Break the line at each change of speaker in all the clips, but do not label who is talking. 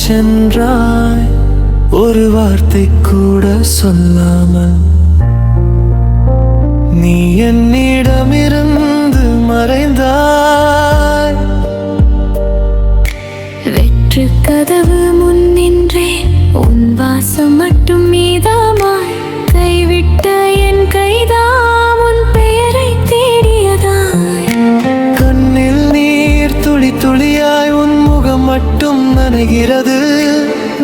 சென்றாய், ஒரு வார்த்தை கூட சொல்லாமல். நீ என்னிடமிருந்து மறைந்தாய்.
வெற்று கதவு முன் நின்றேன், உன் வாசம் மட்டும் மீதாமாய். கைவிட்ட என் கைதாம் உன் பெயரை தேடியதாய்.
கண்ணில் நீர் துளி துளியாய் உன் முகம் மட்டும் நனைகிறது.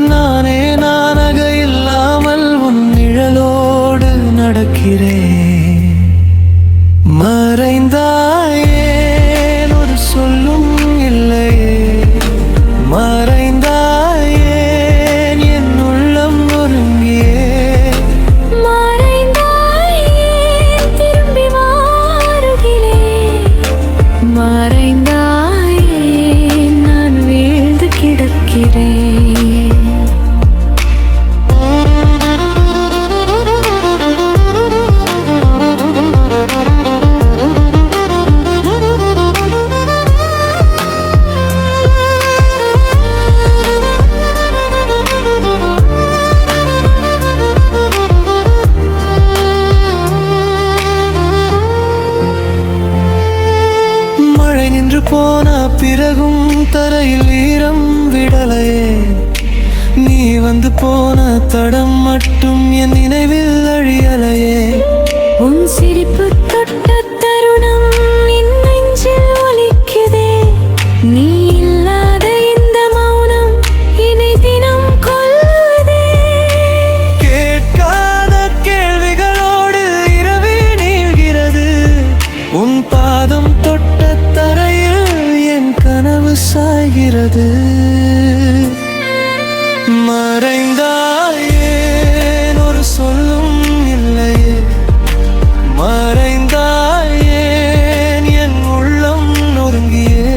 நானே நானாக இல்லாமல் உன் நிழலோடு நடக்கிறேன். மறைந்தாயே, ஒரு சொல்லும் இல்லையே. மறைந்தாயே, என் உள்ளம் ஒருங்கியே.
மறைந்தாயே, திரும்பி வாருகிலே. மறைந்தாயே, நான் வீழ்ந்து கிடக்கிறேன்.
நின்று போன பிறகும் தரையில் ஈரம் விடலையே. நீ வந்து போன தடம் மட்டும் என் நினைவில் அழியலையே.
உன் சிரிப்பு தொட்ட தருணம் என் நெஞ்சில் ஒலிக்குதே. நீ இல்லாத இந்த மௌனம் என்னை தினம் கொல்லுதே.
கேட்காத கேள்விகளோடு இரவே நீள்கிறது. உன் பாதம் தொட்ட தரையில் என் கனவு சாய்கிறது. மறைந்தாயே, ஒரு சொல்லும் இல்லையே. மறைந்தாயே, என் உள்ளம் நொறுங்கியே.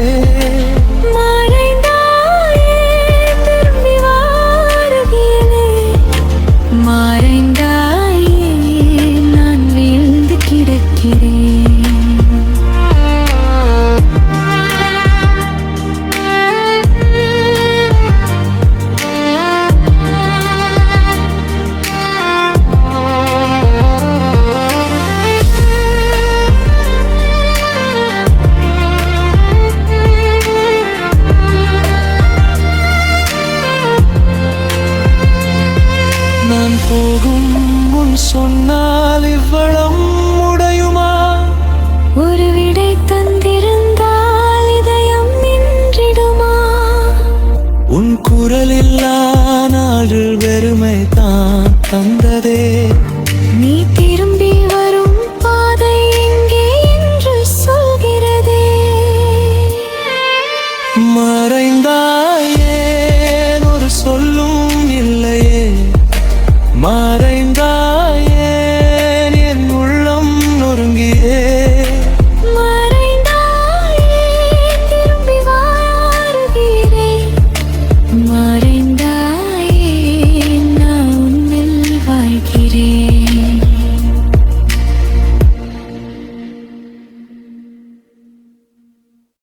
மறைந்தாயே, திரும்பி வாருகிலே. மறைந்தாயே, நான் வீழ்ந்து கிடக்கிறேன்.
நான் போகும் முன் சொன்னால் இவ்வளம் உடையுமா?
ஒரு விடை தந்திருந்தால் இதயம் நின்றிடுமா?
உன் குரலில்